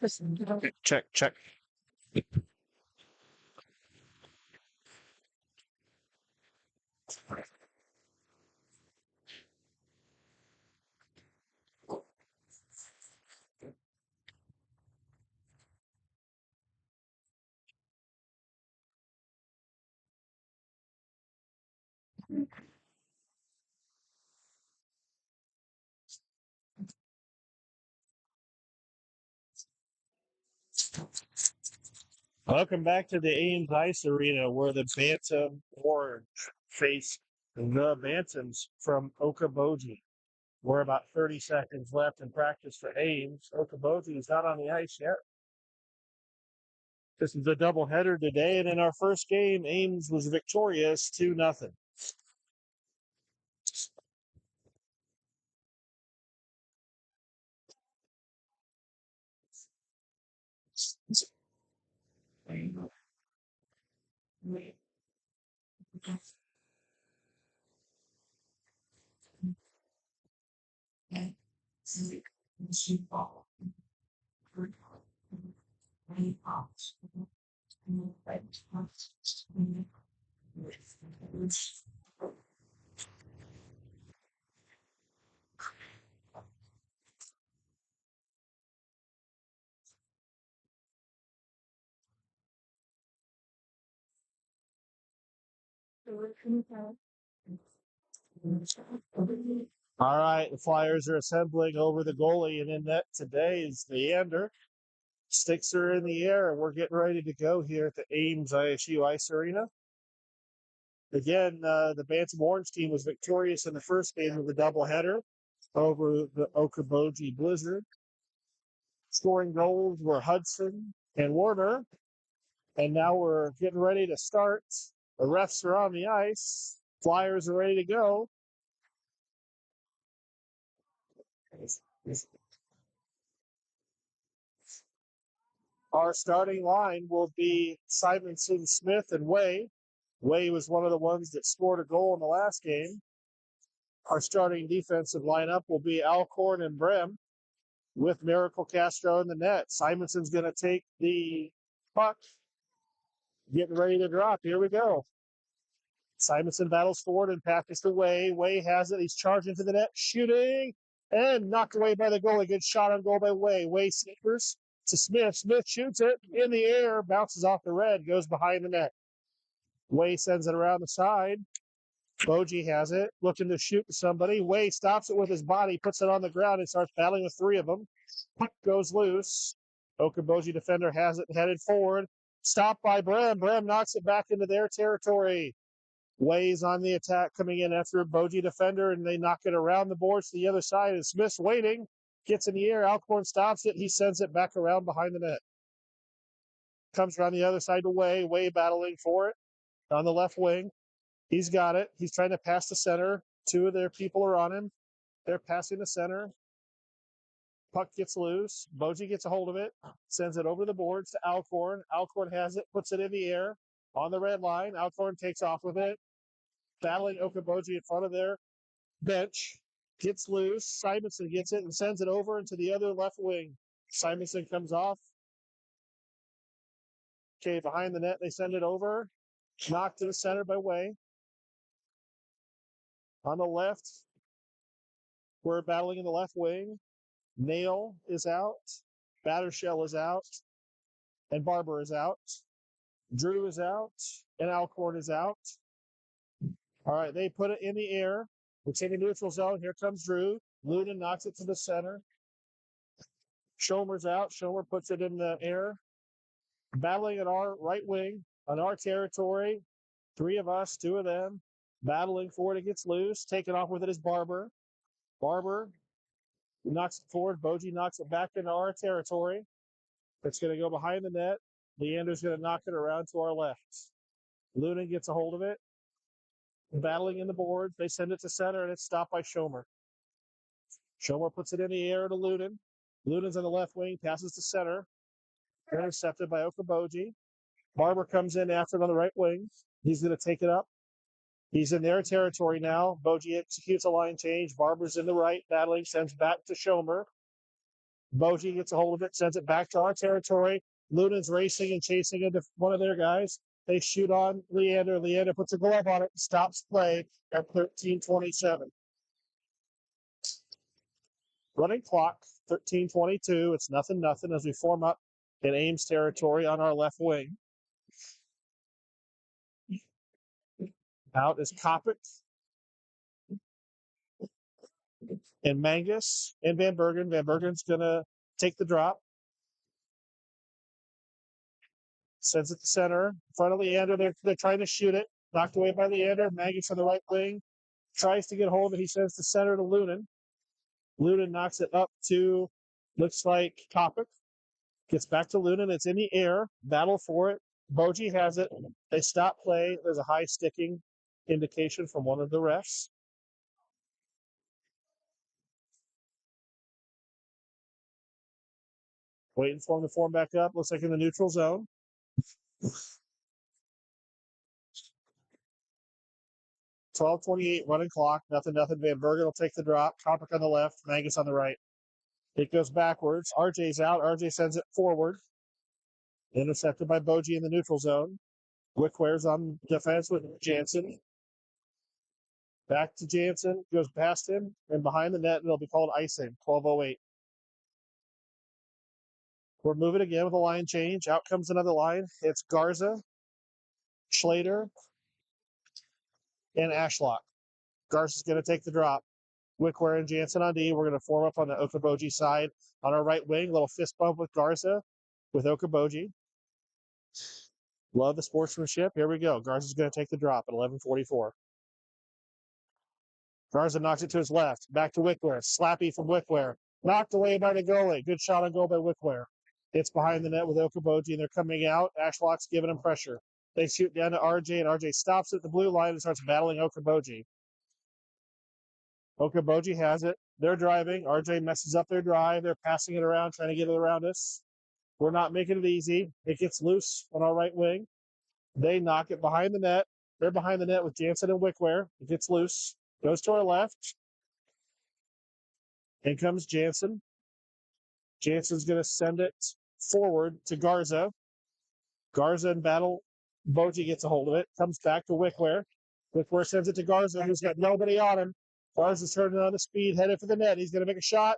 Okay, check, check. Welcome back to the Ames Ice Arena where the Bantam Orange face the Bantams from Boji. We're about 30 seconds left in practice for Ames. Boji is not on the ice yet. This is a doubleheader today, and in our first game, Ames was victorious 2-0. All right, the Flyers are assembling over the goalie, and in net today is Leander. Sticks are in the air, and we're getting ready to go here at the Ames ISU Ice Arena. Again, the Bantam Orange team was victorious in the first game of the doubleheader over the Okoboji Blizzard. Scoring goals were Hudson and Warner. And now we're getting ready to start. The refs are on the ice. Flyers are ready to go. Our starting line will be Simonson, Smith, and Way. Way was one of the ones that scored a goal in the last game. Our starting defensive lineup will be Alcorn and Brem with Miracle Castro in the net. Simonson's going to take the puck. Getting ready to drop. Here we go. Simonson battles forward and passes to Way. Way has it. He's charging to the net, shooting, and knocked away by the goalie. Good shot on goal by Way. Way sneakers to Smith. Smith shoots it in the air, bounces off the red, goes behind the net. Way sends it around the side. Boji has it, looking to shoot somebody. Way stops it with his body, puts it on the ground, and starts battling with three of them. Puck goes loose. Okoboji defender has it headed forward. Stopped by Brem. Brem knocks it back into their territory. Way's on the attack coming in after a Boji defender, and they knock it around the boards to the other side. And Smith's waiting, gets in the air. Alcorn stops it. He sends it back around behind the net. Comes around the other side to Way. Way battling for it on the left wing. He's got it. He's trying to pass the center. Two of their people are on him. They're passing the center. Puck gets loose. Boji gets a hold of it, sends it over the boards to Alcorn. Alcorn has it, puts it in the air on the red line. Alcorn takes off with it. Battling Okoboji in front of their bench. Gets loose. Simonson gets it and sends it over into the other left wing. Simonson comes off. Okay, behind the net, they send it over. Knocked to the center by Way. On the left, we're battling in the left wing. Nail is out. Battershell is out. And Barber is out. Drew is out. And Alcorn is out. All right, they put it in the air. We're taking neutral zone. Here comes Drew. Luna knocks it to the center. Schomer's out. Schomer puts it in the air. Battling at our right wing, on our territory. Three of us, two of them. Battling for it. It gets loose. Taken off with it is Barber. Barber knocks it forward. Boji knocks it back into our territory. It's going to go behind the net. Leander's going to knock it around to our left. Luna gets a hold of it. Battling in the boards. They send it to center, and it's stopped by Schomer. Schomer puts it in the air to Lunan. Lunan's on the left wing, passes to center. Intercepted by Okoboji. Barber comes in after it on the right wing. He's going to take it up. He's in their territory now. Boji executes a line change. Barber's in the right, battling, sends back to Schomer. Boji gets a hold of it, sends it back to our territory. Lunan's racing and chasing into one of their guys. They shoot on Leander. Leander puts a glove on it and stops play at 13:27. Running clock, 13:22. It's 0-0 as we form up in Ames territory on our left wing. Out is Kopic and Mangus and Van Bergen. Van Bergen's going to take the drop. Sends it to center. In front of Leander. They're trying to shoot it. Knocked away by Leander. Mangus on the right wing. Tries to get hold of it. He sends to center to Lunan. Lunan knocks it up to, looks like Kopic. Gets back to Lunan. It's in the air. Battle for it. Boji has it. They stop play. There's a high sticking indication from one of the refs. Waiting for him to form back up. Looks like in the neutral zone. 12:28 running clock. 0-0. Van Bergen will take the drop. Kopic on the left. Mangus on the right. It goes backwards. RJ's out. RJ sends it forward. Intercepted by Boji in the neutral zone. Wickware's on defense with Jansen. Back to Jansen. Goes past him and behind the net. And it'll be called icing. 12:08. We're moving again with a line change. Out comes another line. It's Garza, Schlater, and Ashlock. Garza's going to take the drop. Wickware and Jansen on D. We're going to form up on the Okoboji side on our right wing. Little fist bump with Garza with Okoboji. Love the sportsmanship. Here we go. Garza's going to take the drop at 11:44. Garza knocks it to his left. Back to Wickware. Slappy from Wickware. Knocked away by the goalie. Good shot on goal by Wickware. It's behind the net with Okaboji, and they're coming out. Ashlock's giving him pressure. They shoot down to RJ, and RJ stops at the blue line and starts battling Okaboji. Okaboji has it. They're driving. RJ messes up their drive. They're passing it around, trying to get it around us. We're not making it easy. It gets loose on our right wing. They knock it behind the net. They're behind the net with Jansen and Wickware. It gets loose. Goes to our left. In comes Jansen. Jansen's going to send it forward to Garza. Garza in battle. Boji gets a hold of it. Comes back to Wickware. Wickware sends it to Garza, who's got nobody on him. Garza's turning on the speed, headed for the net. He's going to make a shot.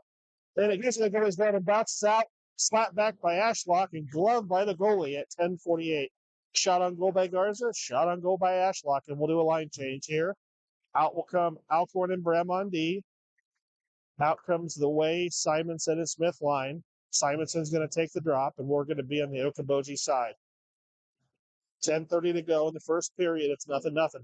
Then it gets to the goalie's net and bounces out. Slapped back by Ashlock and gloved by the goalie at 10:48. Shot on goal by Garza. Shot on goal by Ashlock. And we'll do a line change here. Out will come Alcorn and Bram on D. Out comes the Way, Simonson, and Smith line. Simonson's going to take the drop, and we're going to be on the Okaboji side. 10:30 to go in the first period. It's 0-0.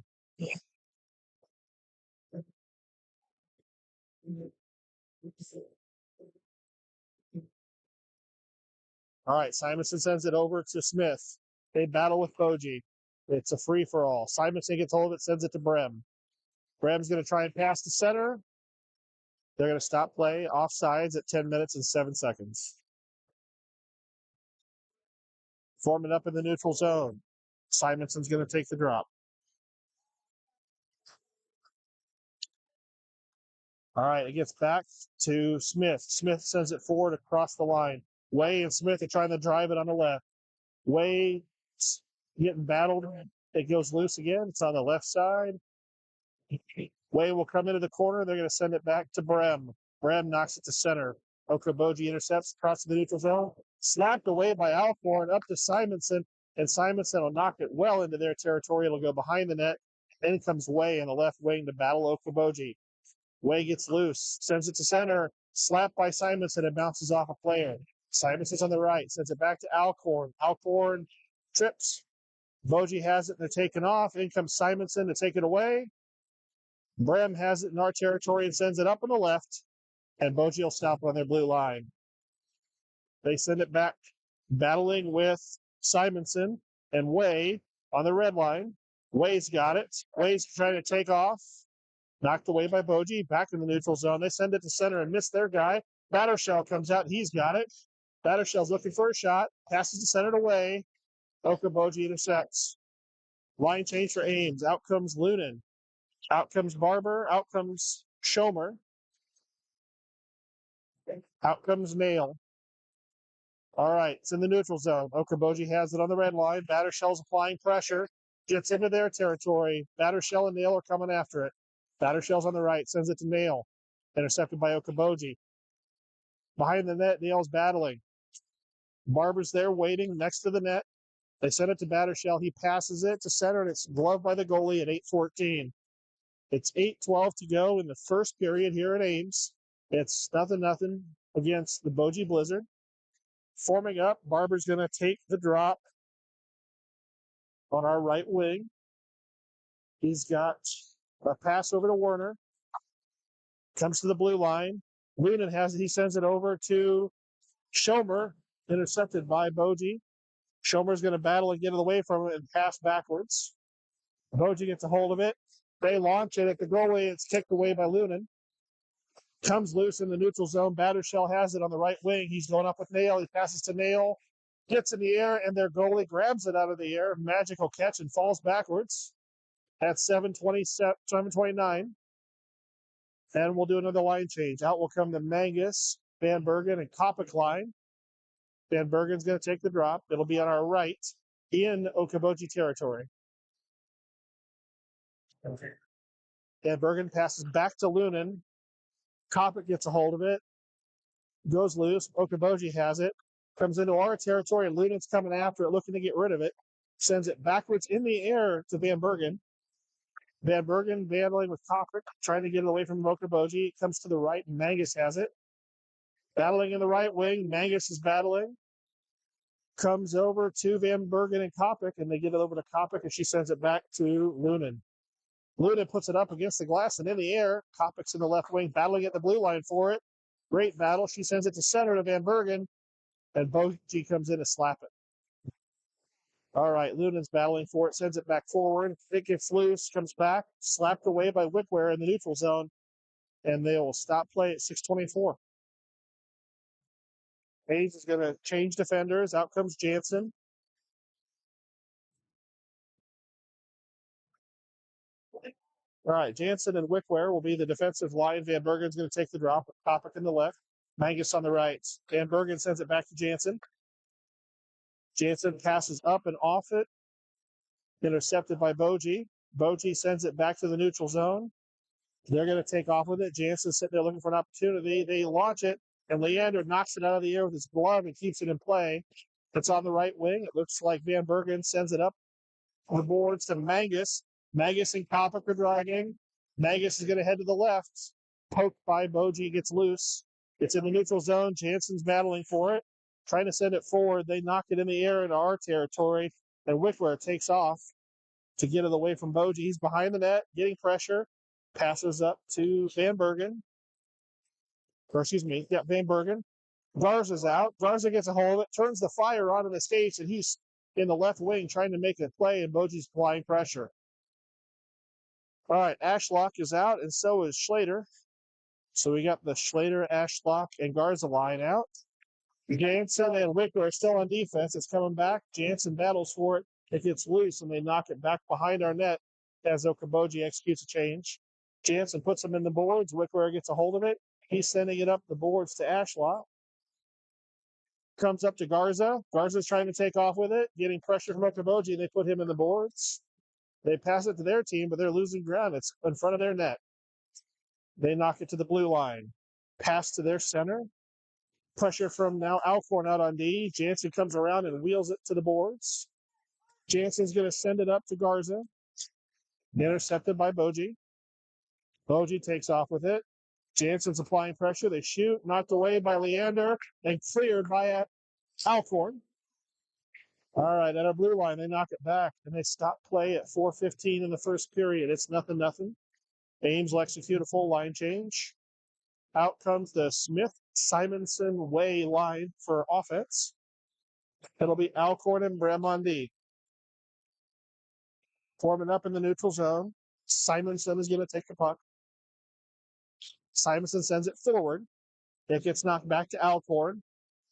All right, Simonson sends it over to Smith. They battle with Boji. It's a free-for-all. Simonson gets hold of it, sends it to Brem. Brem's going to try and pass to center. They're going to stop play. Offsides at 10 minutes and 7 seconds. Forming up in the neutral zone. Simonson's going to take the drop. All right, it gets back to Smith. Smith sends it forward across the line. Way and Smith are trying to drive it on the left. Way getting battled. It goes loose again. It's on the left side. Way will come into the corner. They're going to send it back to Brem. Brem knocks it to center. Okaboji intercepts across the neutral zone. Slapped away by Alcorn up to Simonson. And Simonson will knock it well into their territory. It'll go behind the net. Then comes Way in the left wing to battle Okaboji. Way gets loose. Sends it to center. Slapped by Simonson and bounces off a player. Simonson's on the right. Sends it back to Alcorn. Alcorn trips. Boji has it. They're taken off. In comes Simonson to take it away. Brem has it in our territory and sends it up on the left, and Boji will stop on their blue line. They send it back, battling with Simonson and Way on the red line. Way's got it. Way's trying to take off. Knocked away by Boji. Back in the neutral zone. They send it to center and miss their guy. Battershell comes out. He's got it. Battershell's looking for a shot. Passes to center to Way. Okaboji intercepts. Line change for Ames. Out comes Lunan. Out comes Barber. Out comes Schomer. Out comes Nail. All right, it's in the neutral zone. Okaboji has it on the red line. Battershell's applying pressure. Gets into their territory. Battershell and Nail are coming after it. Battershell's on the right. Sends it to Nail. Intercepted by Okaboji. Behind the net, Nail's battling. Barber's there waiting next to the net. They send it to Battershell. He passes it to center, and it's gloved by the goalie at 8:14. It's 8:12 to go in the first period here at Ames. It's 0-0 against the Boji Blizzard. Forming up, Barber's going to take the drop on our right wing. He's got a pass over to Werner. Comes to the blue line. Lunan has it. He sends it over to Schomer, intercepted by Boji. Schomer's going to battle and get it away from him and pass backwards. Boji gets a hold of it. They launch it at the goalie. It's kicked away by Lunan. Comes loose in the neutral zone. Battershell has it on the right wing. He's going up with Nail. He passes to Nail. Gets in the air, and their goalie grabs it out of the air. Magical catch and falls backwards at 7:29. And we'll do another line change. Out will come the Mangus, Van Bergen, and Kopic line. Van Bergen's going to take the drop. It'll be on our right in Okaboji territory. Van Bergen passes back to Lunan. Kopic gets a hold of it. Goes loose. Okaboji has it. Comes into our territory, and Lunan's coming after it, looking to get rid of it. Sends it backwards in the air to Van Bergen. Van Bergen battling with Kopic, trying to get it away from Okaboji. Comes to the right, and Mangus has it. Battling in the right wing. Mangus is battling. Comes over to Van Bergen and Kopic, and they get it over to Kopic, and she sends it back to Lunin. Lunin puts it up against the glass and in the air. Kopic's in the left wing, battling at the blue line for it. Great battle. She sends it to center to Van Bergen, and Boji comes in to slap it. All right, Lunin's battling for it, sends it back forward. It gets loose, comes back, slapped away by Wickware in the neutral zone, and they will stop play at 6:24. Hayes is going to change defenders. Out comes Jansen. All right, Jansen and Wickware will be the defensive line. Van Bergen's going to take the drop. Kopic in the left. Mangus on the right. Van Bergen sends it back to Jansen. Jansen passes up and off it. Intercepted by Boji. Boji sends it back to the neutral zone. They're going to take off with it. Jansen's sitting there looking for an opportunity. They launch it, and Leander knocks it out of the air with his glove and keeps it in play. It's on the right wing. It looks like Van Bergen sends it up the boards to Mangus. Mangus and Kopic are dragging. Mangus is going to head to the left. Poked by Boji, gets loose. It's in the neutral zone. Jansen's battling for it, trying to send it forward. They knock it in the air into our territory, and Wickware takes off to get it away from Boji. He's behind the net, getting pressure. Passes up to Van Bergen. Van Bergen. Garza's out. Garza gets a hold of it, turns the fire on in the skates, and he's in the left wing trying to make a play, and Boji's applying pressure. All right, Ashlock is out, and so is Schlater. So we got the Schlater, Ashlock, and Garza line out. Jansen and Wicker are still on defense. It's coming back. Jansen battles for it. It gets loose, and they knock it back behind our net as Okaboji executes a change. Jansen puts him in the boards. Wicker gets a hold of it. He's sending it up the boards to Ashlock. Comes up to Garza. Garza's trying to take off with it, getting pressure from Okaboji. They put him in the boards. They pass it to their team, but they're losing ground. It's in front of their net. They knock it to the blue line. Pass to their center. Pressure from now Alcorn out on D. Jansen comes around and wheels it to the boards. Jansen's going to send it up to Garza. Intercepted by Boji. Boji takes off with it. Jansen's applying pressure. They shoot. Knocked away by Leander and cleared by Alcorn. All right, at our blue line, they knock it back, and they stop play at 4:15 in the first period. It's 0-0. Ames will execute a full line change. Out comes the Smith-Simonson Way line for offense. It'll be Alcorn and Bramondi. Forming up in the neutral zone. Simonson is going to take the puck. Simonson sends it forward. It gets knocked back to Alcorn.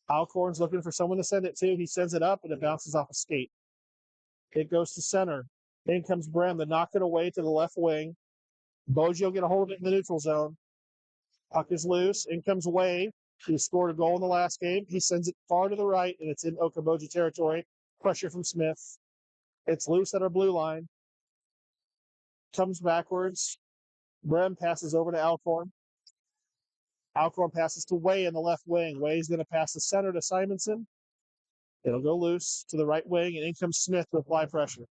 Alcorn's looking for someone to send it to. He sends it up, and it bounces off a skate. It goes to center. In comes Brem to knock it away to the left wing. Boji will get a hold of it in the neutral zone. Puck is loose. In comes Way. He scored a goal in the last game. He sends it far to the right, and it's in Okaboji territory. Pressure from Smith. It's loose at our blue line. Comes backwards. Brem passes over to Alcorn. Alcorn passes to Way in the left wing. Way's going to pass the center to Simonson. It'll go loose to the right wing, and in comes Smith to apply pressure.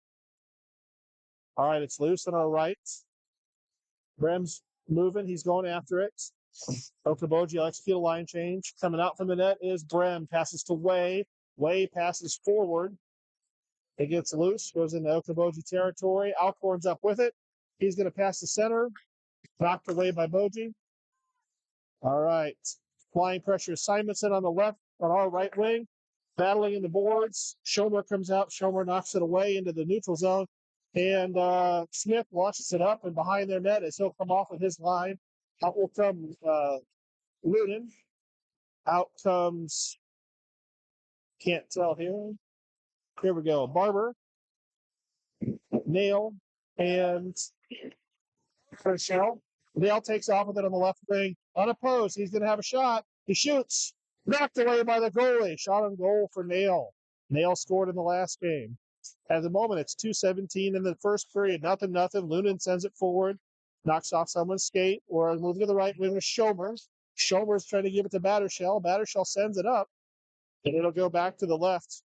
All right, it's loose on our right. Brem's moving. He's going after it. Okaboji will execute a line change. Coming out from the net is Brem. Passes to Way. Way passes forward. It gets loose. Goes into Okaboji territory. Alcorn's up with it. He's going to pass the center. Knocked away by Boji. All right. Flying pressure. Simonson on the left, on our right wing. Battling in the boards. Schomer comes out. Schomer knocks it away into the neutral zone. And Smith launches it up and behind their net as he'll come off of his line. Out will come Lunin. Out comes, can't tell here. Here we go. Barber, Nail, and Shell. Nail takes off with it on the left wing. Unopposed. He's going to have a shot. He shoots. Knocked away by the goalie. Shot on goal for Nail. Nail scored in the last game. At the moment, it's 2:17 in the first period. 0-0. Lunin sends it forward. Knocks off someone's skate. Or moving to the right wing with Schomer. Schomer's trying to give it to Battershell. Battershell sends it up. And it'll go back to the left.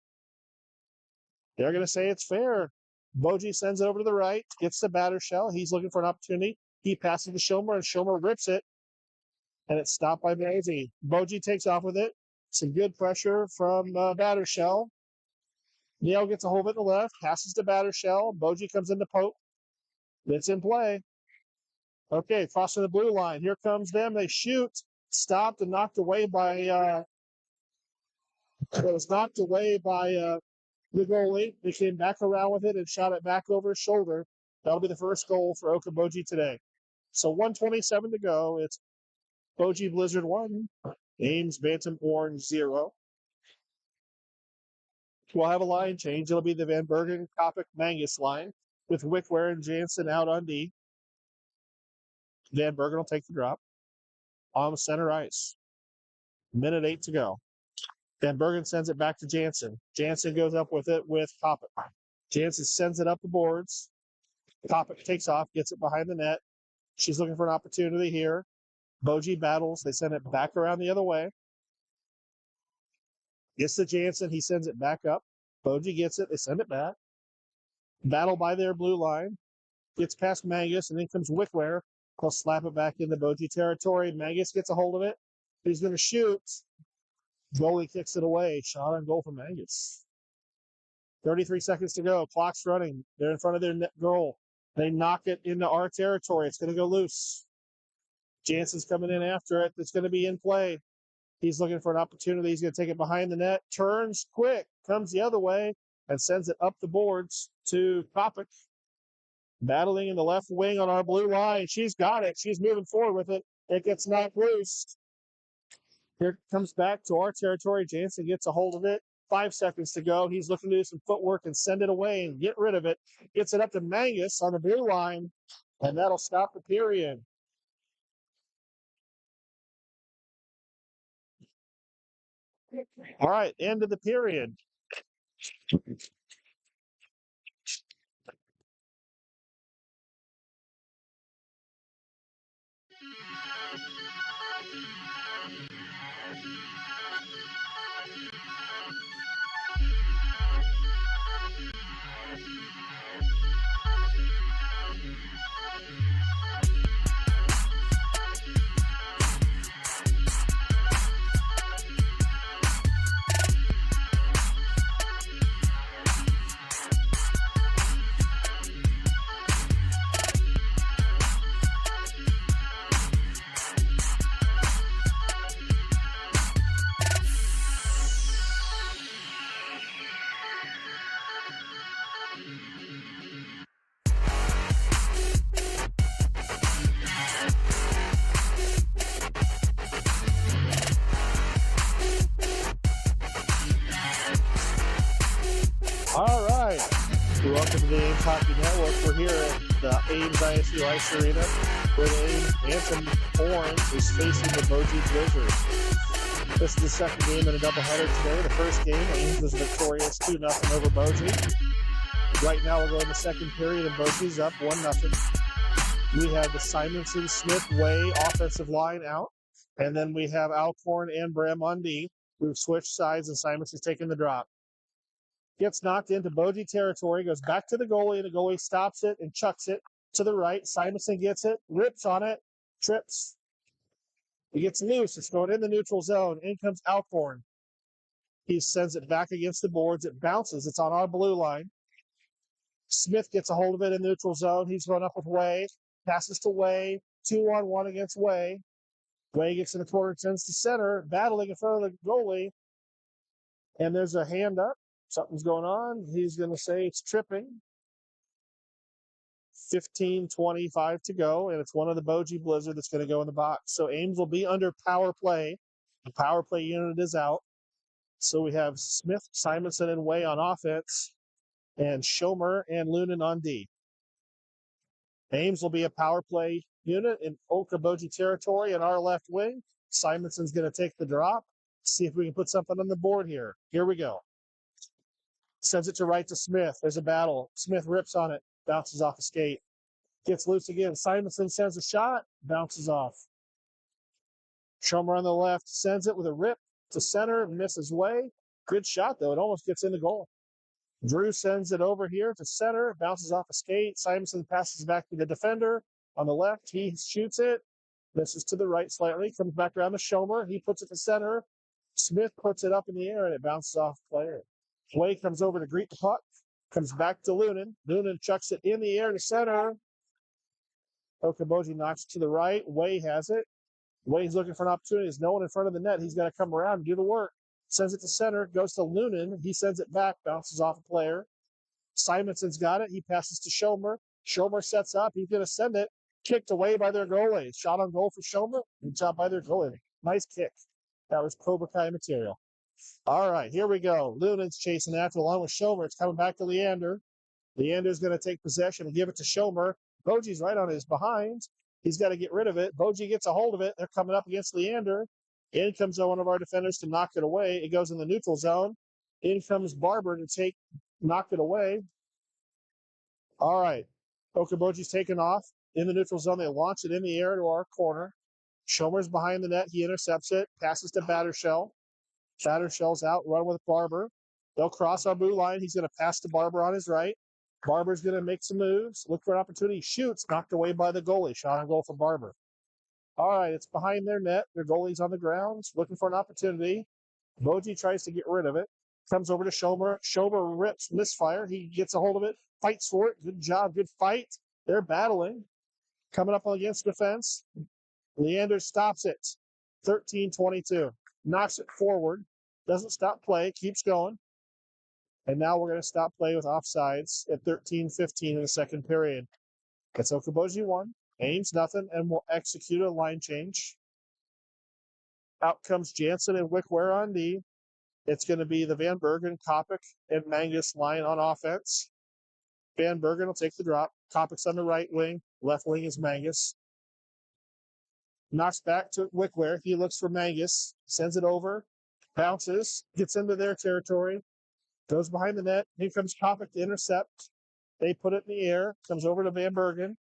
They're going to say it's fair. Boji sends it over to the right. Gets to Battershell. He's looking for an opportunity. He passes to Schomer, and Schomer rips it. And it's stopped by Boji. Boji takes off with it. Some good pressure from Battershell. Neal gets a hold of it in the left, passes to Battershell. Boji comes in to poke. It's in play. Okay, crossing the blue line. Here comes them. They shoot. Stopped and knocked away by it was knocked away by the goalie. They came back around with it and shot it back over his shoulder. That'll be the first goal for Boji today. So 1:27 to go. It's Boji Blizzard 1, Ames Bantam Orange 0. We'll have a line change. It'll be the Van Bergen Kopic Mangus line with Wickware and Jansen out on D. Van Bergen will take the drop on center ice. Minute 8 to go. Van Bergen sends it back to Jansen. Jansen goes up with it with Kopic. Jansen sends it up the boards. Kopic takes off, gets it behind the net. She's looking for an opportunity here. Boji battles. They send it back around the other way. Gets to Jansen. He sends it back up. Boji gets it. They send it back. Battle by their blue line. Gets past Mangus, and then comes Wickware. He'll slap it back into Boji territory. Mangus gets a hold of it. He's going to shoot. Goalie kicks it away. Shot on goal for Mangus. 33 seconds to go. Clock's running. They're in front of their net goal. They knock it into our territory. It's going to go loose. Jansen's coming in after it. It's going to be in play. He's looking for an opportunity. He's going to take it behind the net. Turns quick. Comes the other way and sends it up the boards to Kopic. Battling in the left wing on our blue line. She's got it. She's moving forward with it. It gets knocked loose. Here it comes back to our territory. Jansen gets a hold of it. 5 seconds to go. He's looking to do some footwork and send it away and get rid of it. Gets it up to Mangus on the blue line, and that'll stop the period. All right, end of the period. All right. Welcome to the Ames Hockey Network. We're here at the Ames ISU Ice Arena where the Ames Bantam Orange is facing the Boji Blizzard. This is the second game in a doubleheader today. The first game, Ames was victorious 2-0 over Boji. Right now we're going to second period and Boji's up 1-0. We have the Simonson-Smith-Way offensive line out. And then we have Alcorn and Bram on D. We've switched sides and Simonson's taking the drop. Gets knocked into Boji territory, goes back to the goalie, and the goalie stops it and chucks it to the right. Simonson gets it, rips on it, trips. He gets loose. It's going in the neutral zone. In comes Alcorn. He sends it back against the boards. It bounces. It's on our blue line. Smith gets a hold of it in the neutral zone. He's going up with Way. Passes to Way. 2-on-1 against Way. Way gets in the corner, sends to center, battling in front of the goalie. And there's a hand up. Something's going on. He's going to say it's tripping. 15:25 to go, and it's one of the Boji Blizzard that's going to go in the box. So Ames will be under power play. The power play unit is out. So we have Smith, Simonson, and Way on offense, and Schomer and Lunan on D. Ames will be a power play unit in Boji territory in our left wing. Simonson's going to take the drop. See if we can put something on the board here. Here we go. Sends it to right to Smith. There's a battle. Smith rips on it. Bounces off a skate. Gets loose again. Simonson sends a shot. Bounces off. Schomer on the left sends it with a rip to center. Misses Way. Good shot, though. It almost gets in the goal. Drew sends it over here to center. Bounces off a skate. Simonson passes back to the defender. On the left, he shoots it. Misses to the right slightly. Comes back around to Schomer. He puts it to center. Smith puts it up in the air, and it bounces off the player. Way comes over to greet the puck. Comes back to Lunan. Lunan chucks it in the air to center. Okaboji knocks it to the right. Way has it. Way's looking for an opportunity. There's no one in front of the net. He's got to come around and do the work. Sends it to center. Goes to Lunan. He sends it back. Bounces off a player. Simonson's got it. He passes to Schomer. Schomer sets up. He's going to send it. Kicked away by their goalie. Shot on goal for Schomer. Good job by their goalie. Nice kick. That was Cobra Kai material. All right, here we go. Lunan's chasing after along with Schomer. It's coming back to Leander. Leander's going to take possession and give it to Schomer. Boji's right on his behind. He's got to get rid of it. Boji gets a hold of it. They're coming up against Leander. In comes one of our defenders to knock it away. It goes in the neutral zone. In comes Barber to knock it away. All right. Okaboji's taken off. In the neutral zone, they launch it in the air to our corner. Schomer's behind the net. He intercepts it. Passes to Battershell. Battershell's out. Run with Barber. They'll cross our blue line. He's going to pass to Barber on his right. Barber's going to make some moves. Look for an opportunity. Shoots. Knocked away by the goalie. Shot on goal for Barber. All right. It's behind their net. Their goalie's on the ground. Looking for an opportunity. Boji tries to get rid of it. Comes over to Schomer. Schomer rips misfire. He gets a hold of it. Fights for it. Good job. Good fight. They're battling. Coming up against defense. Leander stops it. 13-22. Knocks it forward. Doesn't stop play. Keeps going. And now we're going to stop play with offsides at 13-15 in the second period. It's Okaboji 1, Ames nothing, and we'll execute a line change. Out comes Jansen and Wickware on D. It's going to be the Van Bergen, Kopic, and Mangus line on offense. Van Bergen will take the drop. Kopic's on the right wing. Left wing is Mangus. Knocks back to Wickware. He looks for Mangus. Sends it over. Bounces. Gets into their territory. Goes behind the net. Here comes Kopic to intercept. They put it in the air. Comes over to Van Bergen.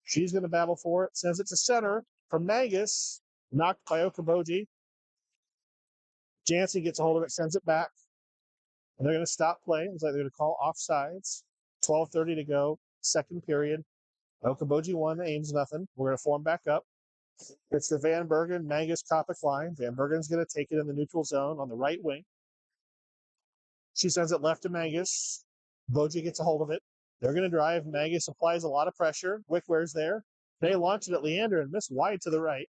She's going to battle for it. Sends it to center from Mangus. Knocked by Okaboji. Jansen gets a hold of it. Sends it back. And they're going to stop play. It's like they're going to call offsides. 12:30 to go. Second period. Okaboji 1, Ames nothing. We're going to form back up. It's the Van Bergen, Mangus, Kopic line. Van Bergen's going to take it in the neutral zone on the right wing. She sends it left to Mangus. Boji gets a hold of it. They're going to drive. Mangus applies a lot of pressure. Wickware's there. They launch it at Leander and miss wide to the right.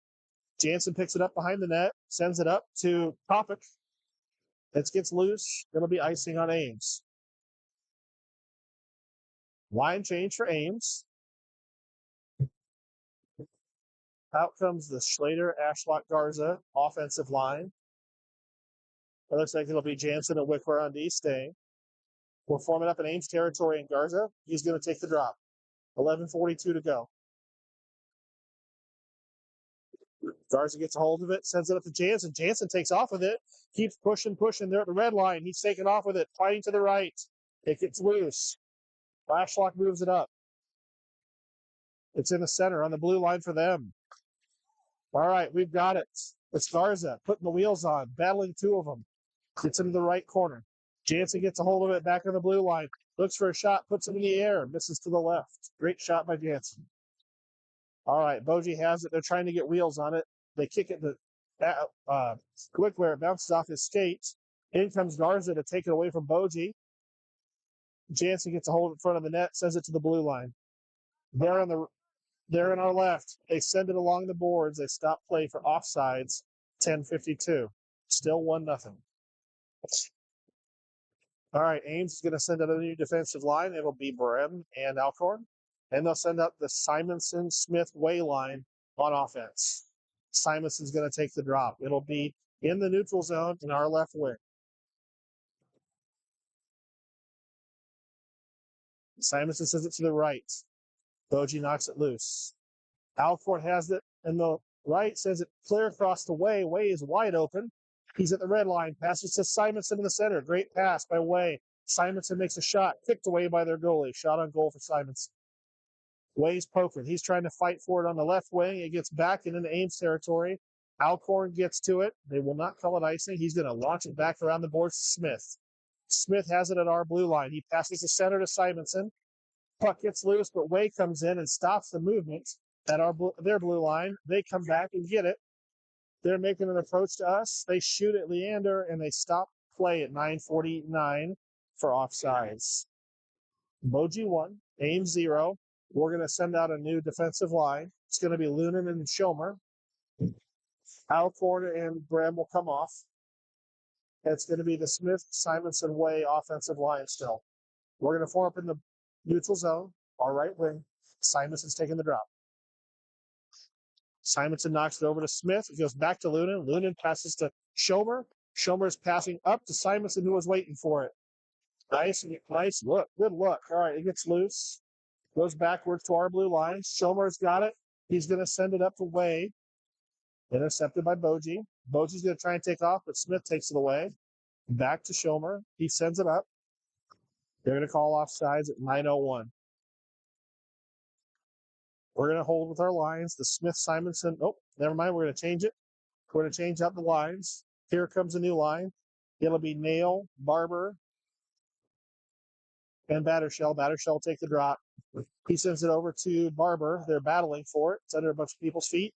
Jansen picks it up behind the net, sends it up to Kopic. It gets loose. It'll be icing on Ames. Line change for Ames. Out comes the Schlater, Ashlock, Garza offensive line. It looks like it'll be Jansen and Wickware on D staying. We're forming up in Ames territory in Garza. He's going to take the drop. 11:42 to go. Garza gets a hold of it, sends it up to Jansen. Jansen takes off with it, keeps pushing. They're at the red line. He's taking off with it, fighting to the right. It gets loose. Ashlock moves it up. It's in the center on the blue line for them. All right, we've got it. It's Garza putting the wheels on, battling two of them. Gets into the right corner. Jansen gets a hold of it back on the blue line. Looks for a shot, puts it in the air, misses to the left. Great shot by Jansen. All right, Boji has it. They're trying to get wheels on it. They kick it to Wickware. It bounces off his skates. In comes Garza to take it away from Boji. Jansen gets a hold in front of the net, sends it to the blue line. They're in our left. They send it along the boards. They stop play for offsides. 10:52. Still 1-0. All right, Ames is going to send out a new defensive line. It'll be Brem and Alcorn. And they'll send up the Simonson-Smith-Way line on offense. Simonson's going to take the drop. It'll be in the neutral zone in our left wing. Simonson sends it to the right. Boji knocks it loose. Alcorn has it in the right, sends it clear across the Way. Way is wide open. He's at the red line. Passes to Simonson in the center. Great pass by Way. Simonson makes a shot. Kicked away by their goalie. Shot on goal for Simonson. Way's poking. He's trying to fight for it on the left wing. It gets back into Ames territory. Alcorn gets to it. They will not call it icing. He's going to launch it back around the boards to Smith. Smith has it at our blue line. He passes the center to Simonson. Puck gets loose, but Way comes in and stops the movement at their blue line. They come back and get it. They're making an approach to us. They shoot at Leander, and they stop play at 9:49. for offsides. Boji 1, aim 0. We're going to send out a new defensive line. It's going to be Lunan and Schomer. Alcorn and Brem will come off. It's going to be the Smith, Simonson Way offensive line still. We're going to form up in the neutral zone, our right wing. Simonson's taking the drop. Simonson knocks it over to Smith. It goes back to Lunan. Lunan passes to Schomer. Schomer's passing up to Simonson, who was waiting for it. Nice look. Good look. All right, it gets loose. Goes backwards to our blue line. Schomer's got it. He's going to send it up to Way. Intercepted by Boji. Boji's going to try and take off, but Smith takes it away. Back to Schomer. He sends it up. They're going to call offsides at 9:01. We're going to hold with our lines. The Smith-Simonson. Oh, never mind. We're going to change it. We're going to change out the lines. Here comes a new line. It'll be Nail, Barber, and Battershell. Battershell will take the drop. He sends it over to Barber. They're battling for it. It's under a bunch of people's feet.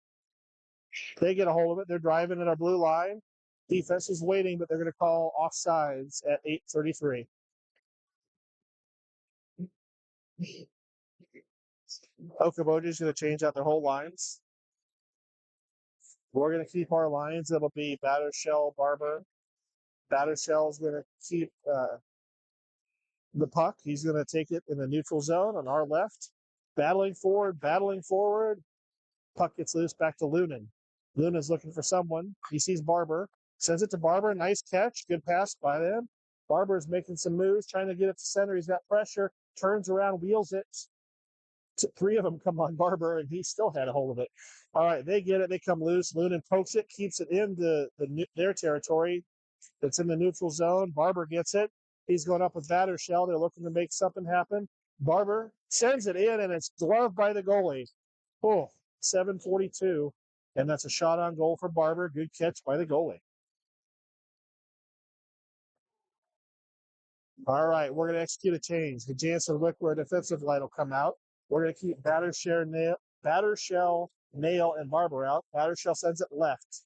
They get a hold of it. They're driving at our blue line. Defense is waiting, but they're going to call offsides at 8:33. Okoboji is going to change out their whole lines. We're going to keep our lines. It'll be Battershell, Barber. Battershell is going to keep the puck. He's going to take it in the neutral zone on our left. Battling forward. Puck gets loose back to Lunan. Lunan's looking for someone. He sees Barber. Sends it to Barber. Nice catch. Good pass by them. Barber is making some moves, trying to get it to center. He's got pressure. Turns around, wheels it. Three of them come on Barber, and he still had a hold of it. All right, they get it. They come loose. Lunan pokes it, keeps it in their territory. It's in the neutral zone. Barber gets it. He's going up with Battershell. They're looking to make something happen. Barber sends it in, and it's gloved by the goalie. Oh, 7:42. And that's a shot on goal for Barber. Good catch by the goalie. All right, we're going to execute a change. The Jansen Wickware defensive line will come out. We're going to keep Battershell, Nail, and Barber out. Battershell sends it left.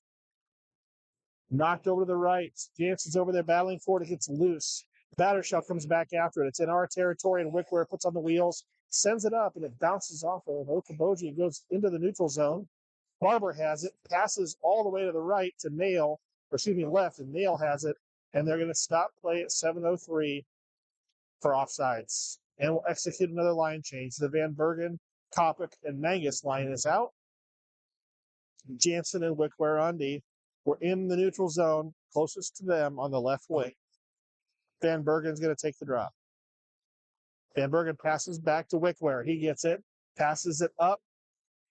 Knocked over to the right. Jansen's over there battling for it. It gets loose. Battershell comes back after it. It's in our territory, and Wickware puts on the wheels, sends it up, and it bounces off of Okoboji and goes into the neutral zone. Barber has it, passes all the way to the right to left, and Nail has it, and they're going to stop play at 7:03 for offsides. And we'll execute another line change. The Van Bergen, Kopic, and Mangus line is out. Jansen and Wickware on D. We're in the neutral zone, closest to them on the left wing. Van Bergen's going to take the drop. Van Bergen passes back to Wickware. He gets it, passes it up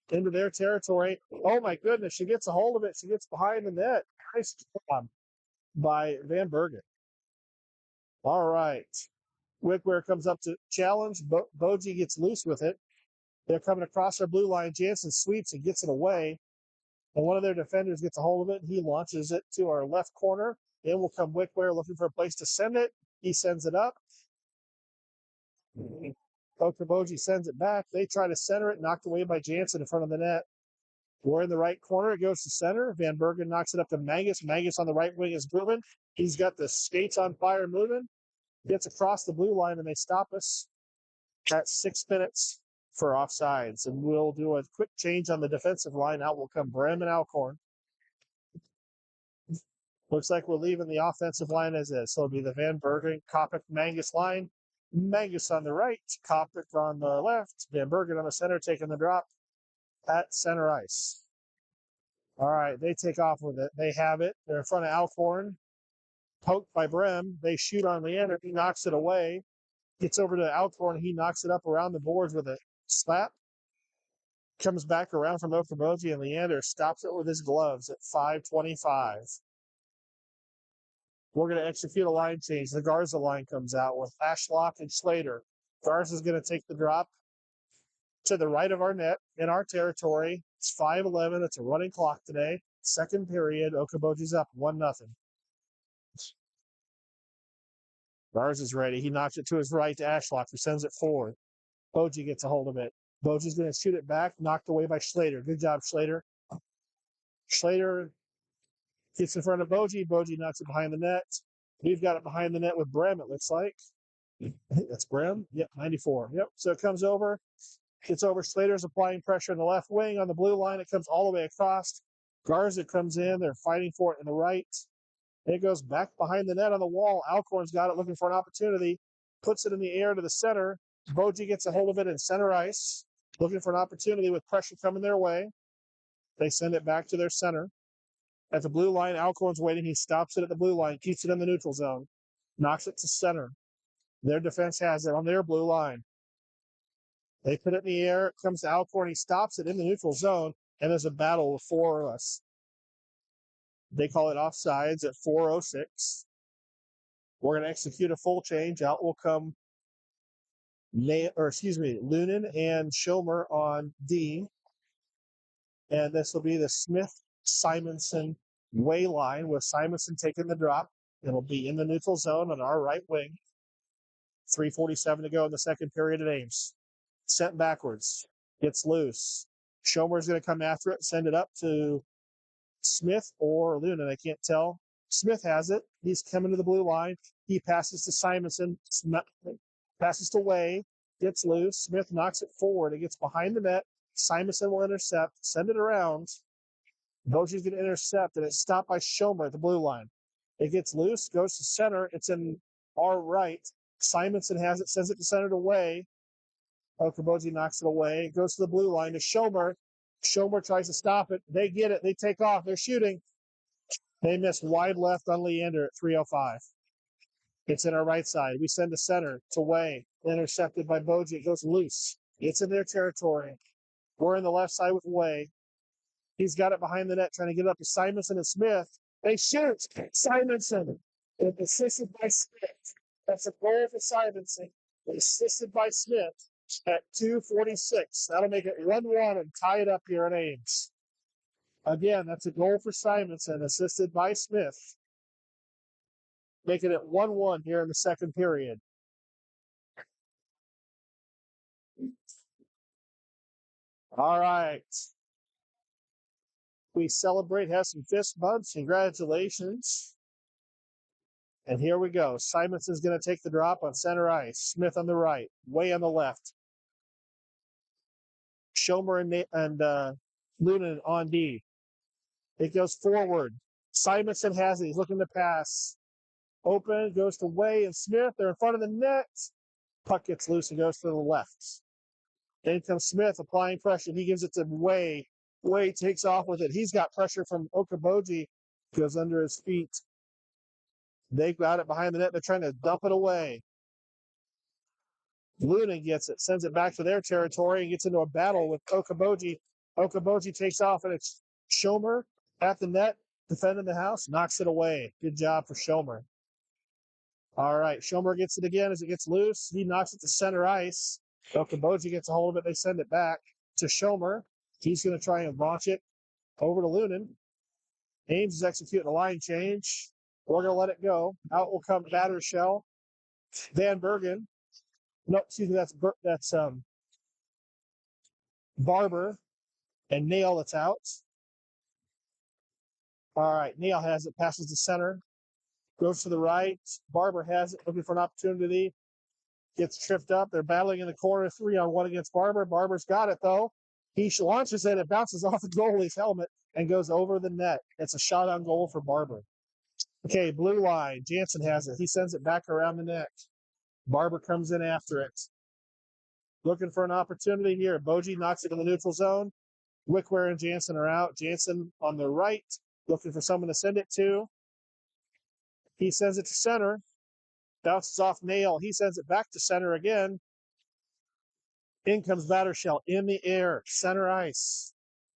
into their territory. Oh, my goodness. She gets a hold of it. She gets behind the net. Nice job by Van Bergen. All right. Wickware comes up to challenge. Boji gets loose with it. They're coming across our blue line. Jansen sweeps and gets it away. And one of their defenders gets a hold of it. He launches it to our left corner. In will come Wickware looking for a place to send it. He sends it up. Okoboji sends it back. They try to center it, knocked away by Jansen in front of the net. We're in the right corner. It goes to center. Van Bergen knocks it up to Mangus. Mangus on the right wing is moving. He's got the skates on fire moving. Gets across the blue line, and they stop us at 6 minutes for offsides. And we'll do a quick change on the defensive line. Out will come Brem and Alcorn. Looks like we're leaving the offensive line as is. So it'll be the Van Bergen, Kopic, Mangus line. Mangus on the right, Kopic on the left, Van Bergen on the center, taking the drop at center ice. All right, they take off with it. They have it. They're in front of Alcorn. Poked by Brem. They shoot on Leander. He knocks it away. Gets over to Alcorn. He knocks it up around the boards with a slap. Comes back around from Okoboji, and Leander stops it with his gloves at 5:25. We're going to execute a line change. The Garza line comes out with Ashlock and Slater. Garza is going to take the drop to the right of our net in our territory. It's 5:11. It's a running clock today. Second period. Okoboji's up 1-0. Garza's ready. He knocks it to his right to Ashlock, who sends it forward. Boji gets a hold of it. Boji's going to shoot it back, knocked away by Slater. Good job, Slater. Slater gets in front of Boji. Boji knocks it behind the net. We've got it behind the net with Brem, it looks like. I think that's Brem. Yep, 94. Yep. So it comes over. Gets over. Slater's applying pressure in the left wing on the blue line. It comes all the way across. Garza comes in. They're fighting for it in the right. It goes back behind the net on the wall. Alcorn's got it looking for an opportunity. Puts it in the air to the center. Boji gets a hold of it in center ice. Looking for an opportunity with pressure coming their way. They send it back to their center. At the blue line, Alcorn's waiting. He stops it at the blue line. Keeps it in the neutral zone. Knocks it to center. Their defense has it on their blue line. They put it in the air. It comes to Alcorn. He stops it in the neutral zone. And there's a battle with four of us. They call it offsides at 4:06. We're going to execute a full change. Out will come Lunin and Schomer on D. And this will be the Smith-Simonson way line with Simonson taking the drop. It'll be in the neutral zone on our right wing. 3:47 to go in the second period at Ames. Sent backwards. Gets loose. Schomer's going to come after it and send it up to Smith or Lunin. I can't tell. Smith has it. He's coming to the blue line. He passes to Simonson. Passes to Way. Gets loose. Smith knocks it forward. It gets behind the net. Simonson will intercept. Send it around. Boji's going to intercept, and it's stopped by Schomer at the blue line. It gets loose. Goes to center. It's in our right. Simonson has it. Sends it to center to Way. Boji knocks it away. It goes to the blue line to Schomer. Schomer tries to stop it. They get it. They take off. They're shooting. They miss wide left on Leander at 3:05. It's in our right side. We send to center to Way. Intercepted by Boji. It goes loose. It's in their territory. We're in the left side with Way. He's got it behind the net, trying to get it up to Simonson and Smith. They shoot. Simonson. It's assisted by Smith. That's a goal for Simonson. Assisted by Smith at 2:46. That'll make it 1-1 and tie it up here at Ames. Again, that's a goal for Simonson, assisted by Smith. Making it 1-1 here in the second period. All right. We celebrate, have some fist bumps. Congratulations. And here we go. Simonson's going to take the drop on center ice. Smith on the right. Way on the left. Schomer and Lunin on D. It goes forward. Simonson has it. He's looking to pass. Open, goes to Way and Smith. They're in front of the net. Puck gets loose and goes to the left. Then comes Smith applying pressure. He gives it to Way. Way takes off with it. He's got pressure from Boji. Goes under his feet. They got it behind the net. They're trying to dump it away. Lunin gets it, sends it back to their territory, and gets into a battle with Boji. Boji takes off, and it's Schomer at the net, defending the house, knocks it away. Good job for Schomer. All right, Schomer gets it again as it gets loose. He knocks it to center ice. Boji gets a hold of it. They send it back to Schomer. He's going to try and launch it over to Lunin. Ames is executing a line change. We're going to let it go. Out will come Battershell. Van Bergen. No, excuse me, that's Barber and Nail that's out. All right, Nail has it, passes to center, goes to the right. Barber has it, looking for an opportunity. Gets tripped up. They're battling in the corner, 3-on-1 against Barber. Barber's got it, though. He launches it. It bounces off the goalie's helmet and goes over the net. It's a shot on goal for Barber. Okay, blue line. Jansen has it. He sends it back around the net. Barber comes in after it. Looking for an opportunity here. Boji knocks it in the neutral zone. Wickware and Jansen are out. Jansen on the right, looking for someone to send it to. He sends it to center. Bounces off Nail. He sends it back to center again. In comes Battershell in the air, center ice.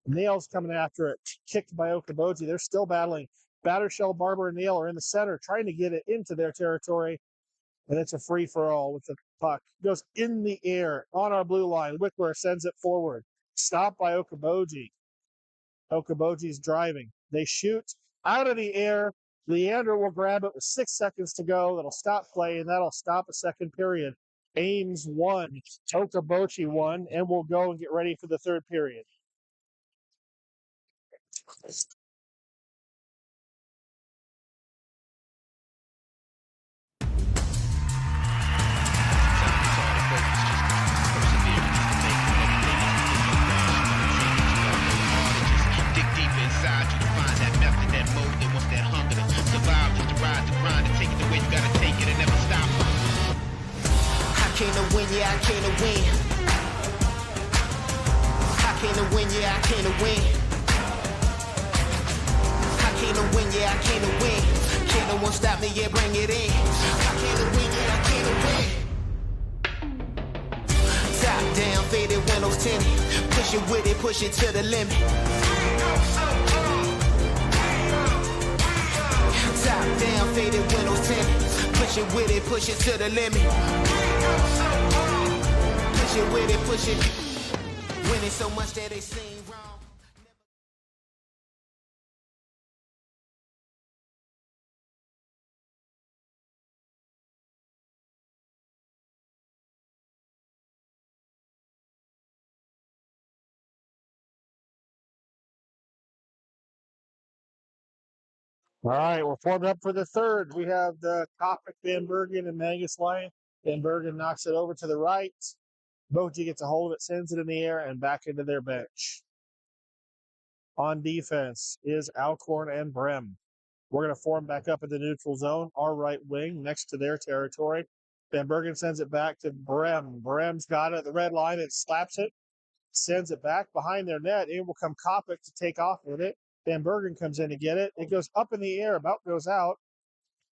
Nail's coming after it. Kicked by Boji. They're still battling. Battershell, Barber, and Nail are in the center, trying to get it into their territory. And it's a free-for-all with the puck. Goes in the air on our blue line. Wickware sends it forward. Stopped by Boji. Boji's driving. They shoot out of the air. Leander will grab it with 6 seconds to go. That'll stop play, and that'll stop a second period. Ames 1, Boji 1, and we'll go and get ready for the third period. it, you gotta take it and never stop. I came to win, yeah, I came to win. I came to win, yeah, I came to win. I came to win, yeah, I came to win. Can't no one stop me, yeah, bring it in. I came to win, yeah, I came to win. Top down, faded windows tinted. Push it with it, push it to the limit. Top down, faded windows tinted. Push it with it, push it to the limit. Push it with it, push it. Winning so much that they seem wrong. All right, we're formed up for the third. We have the Kopic, Van Bergen, and Mangus line. Van Bergen knocks it over to the right. Boji gets a hold of it, sends it in the air, and back into their bench. On defense is Alcorn and Brem. We're going to form back up in the neutral zone, our right wing, next to their territory. Van Bergen sends it back to Brem. Brem's got it at the red line and slaps it, sends it back behind their net. In will come Kopic to take off with it. Van Bergen comes in to get it. It goes up in the air, about goes out,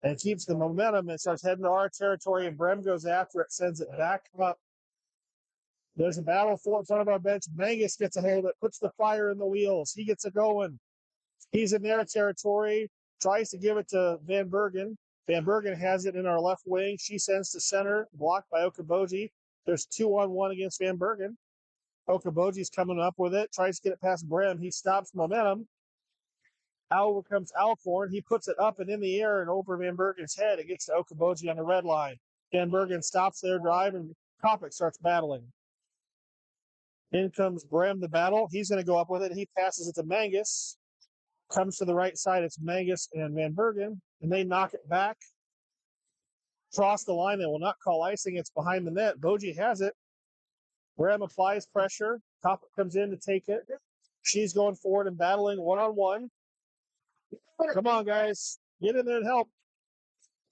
and keeps the momentum and starts heading to our territory. And Brem goes after it, sends it back up. There's a battle for in front of our bench. Mangus gets a hold of it, puts the fire in the wheels. He gets it going. He's in their territory, tries to give it to Van Bergen. Van Bergen has it in our left wing. She sends to center, blocked by Okaboji. There's 2-on-1 against Van Bergen. Okaboji's coming up with it, tries to get it past Brem. He stops momentum. Out comes Alcorn. He puts it up and in the air and over Van Bergen's head. It gets to Okaboji on the red line. Van Bergen stops their drive and Kopic starts battling. In comes Brem, the battle. He's going to go up with it. He passes it to Mangus. Comes to the right side. It's Mangus and Van Bergen, and they knock it back. Cross the line. They will not call icing. It's behind the net. Boji has it. Brem applies pressure. Kopic comes in to take it. She's going forward and battling one-on-one. Come on, guys. Get in there and help.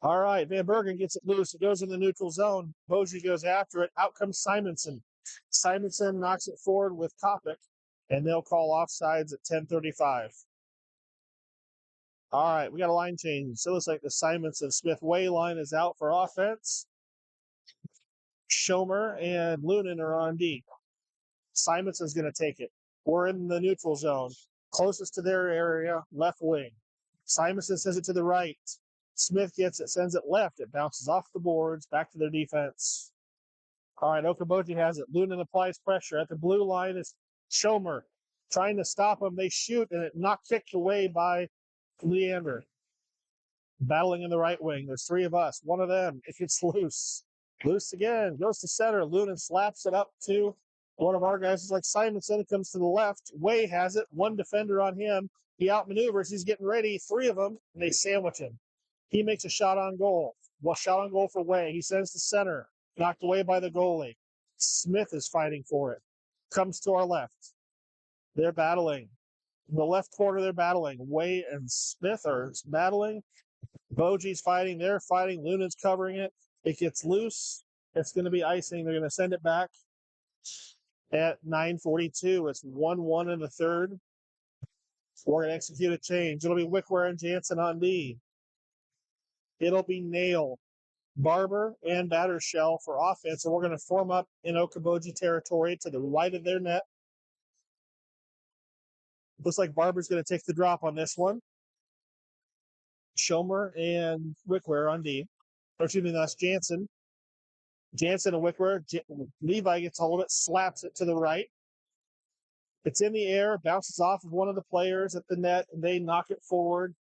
All right. Van Bergen gets it loose. It goes in the neutral zone. Boji goes after it. Out comes Simonson. Simonson knocks it forward with Kopic, and they'll call offsides at 10:35. All right. We got a line change. So it looks like the Simonson-Smith-Way line is out for offense. Schomer and Lunan are on D. Simonson's going to take it. We're in the neutral zone. Closest to their area, left wing. Simonson sends it to the right. Smith gets it, sends it left. It bounces off the boards, back to their defense. All right, Okaboji has it. Lunan applies pressure. At the blue line is Schomer. Trying to stop him. They shoot, and it not kicked away by Leander. Battling in the right wing. There's three of us. One of them, it gets loose. Loose again. Goes to center. Lunan slaps it up to one of our guys. Is like Simonson. It comes to the left. Way has it. One defender on him. He outmaneuvers. He's getting ready. Three of them, and they sandwich him. He makes a shot on goal. Well, shot on goal for Way. He sends to center. Knocked away by the goalie. Smith is fighting for it. Comes to our left. They're battling. In the left corner, they're battling. Way and Smith are battling. Boji's fighting. They're fighting. Lunan's covering it. It gets loose. It's going to be icing. They're going to send it back at 9:42. It's 1-1 in the third. We're going to execute a change. It'll be Wickware and Jansen on D. It'll be Nail, Barber, and Battershell for offense. And we're going to form up in Okaboji territory to the right of their net. Looks like Barber's going to take the drop on this one. Schomer and Wickware on D. Or excuse me, that's Jansen. Jansen and Wickware. Levi gets hold of it, slaps it to the right. It's in the air, bounces off of one of the players at the net, and they knock it forward.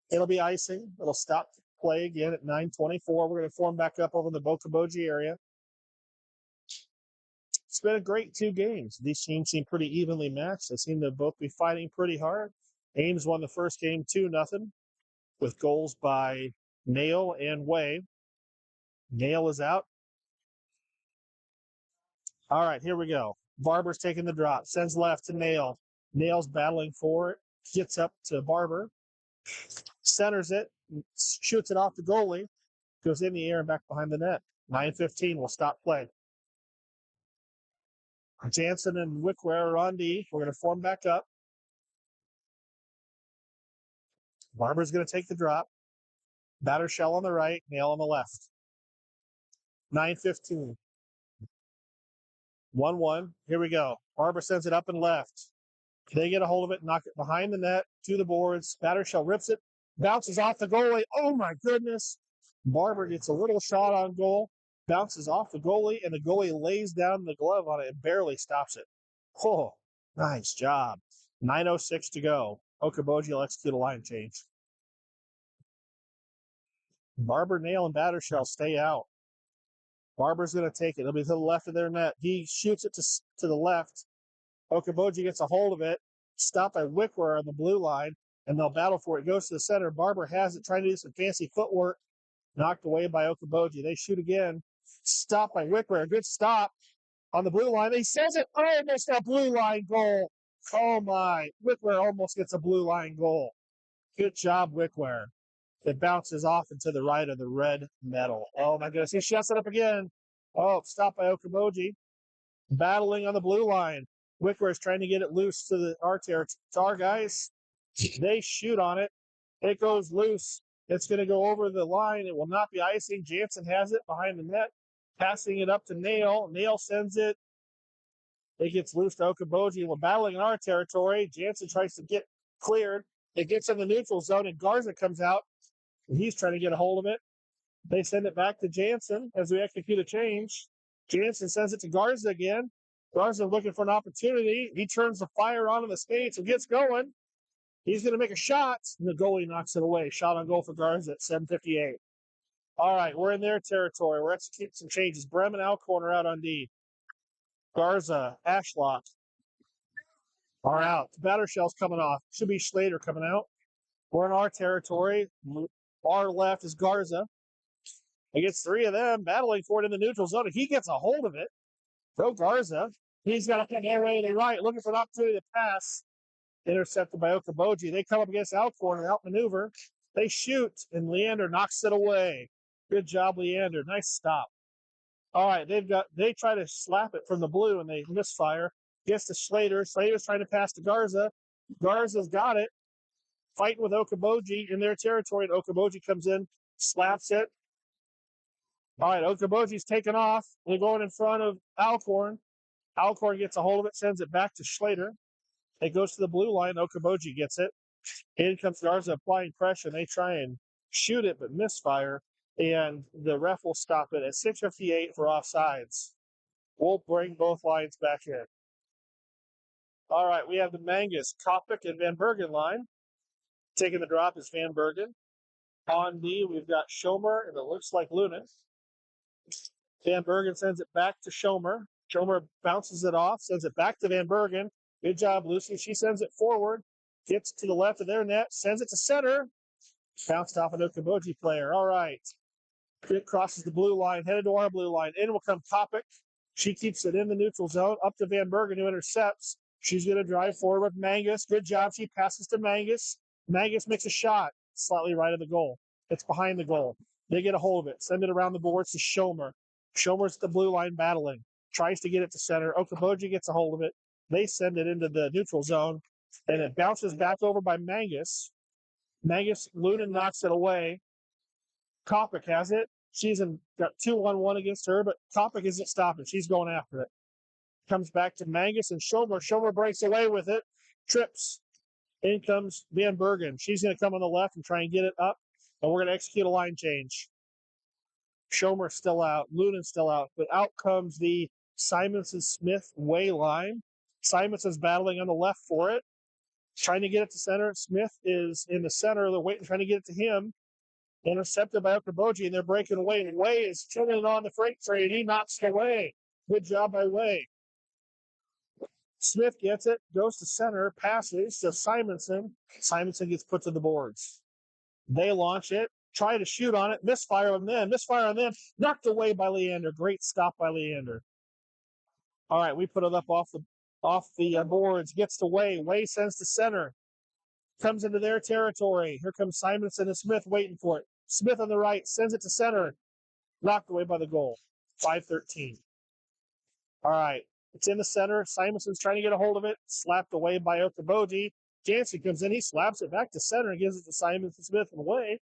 It'll be icing. It'll stop play again at 9:24. We're going to form back up over in the Okaboji area. It's been a great two games. These teams seem pretty evenly matched. They seem to both be fighting pretty hard. Ames won the first game 2-0 with goals by Nail and Way. Nail is out. All right, here we go. Barber's taking the drop. Sends left to Nail. Nail's battling for it. Gets up to Barber. centers it, shoots it off the goalie, goes in the air and back behind the net. 9:15 will stop play. Jansen and Wickware are on D. We're going to form back up. Barber's going to take the drop. Batter shell on the right, nail on the left. 9:15. 1-1. Here we go. Barber sends it up and left. They get a hold of it, knock it behind the net to the boards. Batter shell rips it, bounces off the goalie. Oh my goodness. Barber gets a little shot on goal, bounces off the goalie, and the goalie lays down the glove on it and barely stops it. Oh, nice job. 9:06 to go. Okaboji will execute a line change. Barber, Nail, and Batter shell stay out. Barber's going to take it. It'll be to the left of their net. He shoots it to the left. Okaboji gets a hold of it. Stopped by Wickware on the blue line, and they'll battle for it. It goes to the center. Barber has it, trying to do some fancy footwork. Knocked away by Okaboji. They shoot again. Stopped by Wickware. Good stop on the blue line. He says it. Almost a blue line goal. Oh, my. Wickware almost gets a blue line goal. Good job, Wickware. It bounces off into the right of the red metal. Oh, my goodness. He shuts it up again. Oh, stopped by Okaboji. Battling on the blue line. Wickware is trying to get it loose to our guys. They shoot on it. It goes loose. It's going to go over the line. It will not be icing. Jansen has it behind the net, passing it up to Nail. Nail sends it. It gets loose to Okaboji. We're battling in our territory. Jansen tries to get cleared. It gets in the neutral zone, and Garza comes out. And he's trying to get a hold of it. They send it back to Jansen as we execute a change. Jansen sends it to Garza again. Garza looking for an opportunity. He turns the fire on in the skates and gets going. He's going to make a shot, and the goalie knocks it away. Shot on goal for Garza at 7:58. All right, we're in their territory. We're executing some changes. Bremen Alcorn are out on D. Garza, Ashlock are out. The batter shell's coming off. Should be Schlater coming out. We're in our territory. Our left is Garza. Against three of them, battling for it in the neutral zone. He gets a hold of it. Go Garza. He's got to come way to the right, looking for an opportunity to pass. Intercepted by Okaboji. They come up against Alcorn and outmaneuver. They shoot, and Leander knocks it away. Good job, Leander. Nice stop. All right, they try to slap it from the blue, and they misfire. Gets to Schlater. Schlater's trying to pass to Garza. Garza's got it. Fighting with Okaboji in their territory, and Okaboji comes in, slaps it. All right, Okaboji's taken off. They're going in front of Alcorn. Alcorn gets a hold of it, sends it back to Schlater. It goes to the blue line. Okaboji gets it. In comes Garza applying pressure. They try and shoot it, but misfire. And the ref will stop it at 6:58 for offsides. We'll bring both lines back in. All right, we have the Mangus, Kopic, and Van Bergen line. Taking the drop is Van Bergen. On D, we've got Schomer, and it looks like Lunin. Van Bergen sends it back to Schomer. Schomer bounces it off, sends it back to Van Bergen. Good job, Lucy. She sends it forward, gets to the left of their net, sends it to center. Bounced off an Okaboji player. All right. It crosses the blue line, headed to our blue line. In will come Kopic. She keeps it in the neutral zone, up to Van Bergen, who intercepts. She's going to drive forward with Mangus. Good job. She passes to Mangus. Mangus makes a shot slightly right of the goal. It's behind the goal. They get a hold of it. Send it around the boards to Schomer. Schomer's at the blue line battling. Tries to get it to center. Okaboji gets a hold of it. They send it into the neutral zone, and it bounces back over by Mangus. Mangus, Lunin knocks it away. Kopic has it. She's got 2-on-1 against her, but Kopic isn't stopping. She's going after it. Comes back to Mangus and Schomer. Schomer breaks away with it. Trips. In comes Van Bergen. She's going to come on the left and try and get it up, and we're going to execute a line change. Schomer's still out. Lunin's still out, but out comes the Simonson-Smith way line. Simonson's battling on the left for it, trying to get it to center. Smith is in the center. They're waiting, trying to get it to him. Intercepted by Okaboji, and they're breaking away. And Way is chilling on the freight train. He knocks it away. Good job by Way. Smith gets it, goes to center, passes to Simonson. Simonson gets put to the boards. They launch it, try to shoot on it, misfire on them, knocked away by Leander. Great stop by Leander. All right, we put it up off the boards, gets to Way. Way sends to center. Comes into their territory. Here comes Simonson and Smith waiting for it. Smith on the right sends it to center. Knocked away by the goal. 5-13. All right. It's in the center. Simonson's trying to get a hold of it. Slapped away by Boji. Jansen comes in. He slaps it back to center and gives it to Simonson Smith away.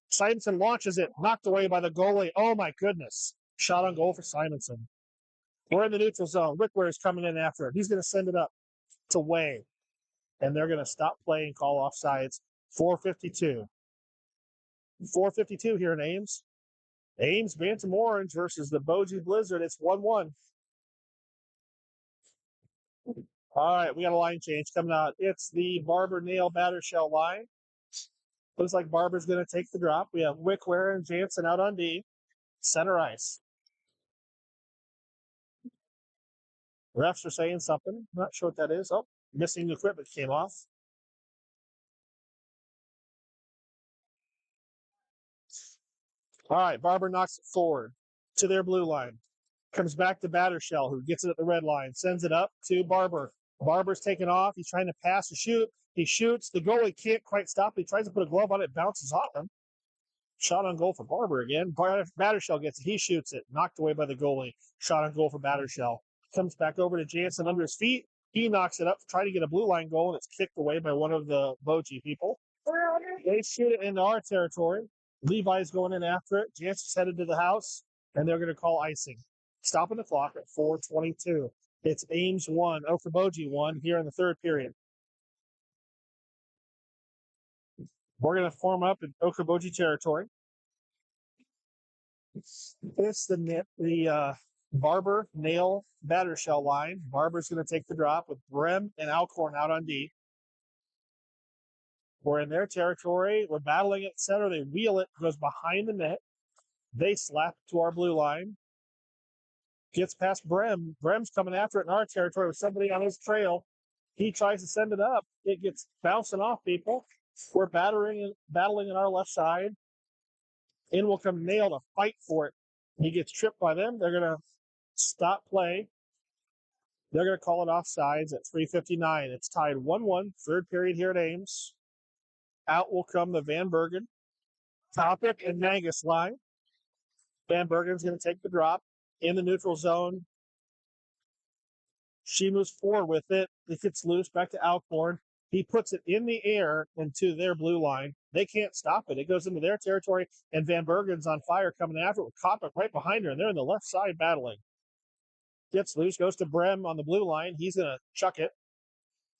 Simonson launches it. Knocked away by the goalie. Oh, my goodness. Shot on goal for Simonson. We're in the neutral zone. Wickware is coming in after it. He's going to send it up to Way. And they're going to stop play and call offsides. 4:52. 4:52 here in Ames. Ames Bantam Orange versus the Boji Blizzard. It's 1-1. All right, we got a line change coming out. It's the Barber Nail Batter Shell line. Looks like Barber's going to take the drop. We have Wickware and Jansen out on D. Center ice. Refs are saying something. Not sure what that is. Oh, missing equipment came off. All right, Barber knocks it forward to their blue line. Comes back to Battershell, who gets it at the red line. Sends it up to Barber. Barber's taking off. He's trying to pass or shoot. He shoots. The goalie can't quite stop. He tries to put a glove on it. Bounces off him. Shot on goal for Barber again. Battershell gets it. He shoots it. Knocked away by the goalie. Shot on goal for Battershell. Comes back over to Jansen under his feet. He knocks it up, trying to get a blue line goal, and it's kicked away by one of the Boji people. They shoot it into our territory. Levi's going in after it. Jansen's headed to the house, and they're going to call icing. Stopping the clock at 4:22. It's Ames 1, Boji 1 here in the third period. We're going to form up in Boji territory. It's the Barber Nail Batter Shell line. Barber's going to take the drop with Brem and Alcorn out on D. We're in their territory. We're battling at center. They wheel it, goes behind the net. They slap it to our blue line. Gets past Brem. Brem's coming after it in our territory with somebody on his trail. He tries to send it up. It gets bouncing off people. We're battling on our left side. In will come Nail to fight for it. He gets tripped by them. They're going to stop play. They're going to call it offsides at 3:59. It's tied 1-1, third period here at Ames. Out will come the Van Bergen, Topic, and Mangus line. Van Bergen's going to take the drop in the neutral zone. She moves forward with it. It gets loose back to Alcorn. He puts it in the air into their blue line. They can't stop it. It goes into their territory, and Van Bergen's on fire coming after it with Kopic right behind her, and they're in the left side battling. Gets loose, goes to Brem on the blue line. He's going to chuck it.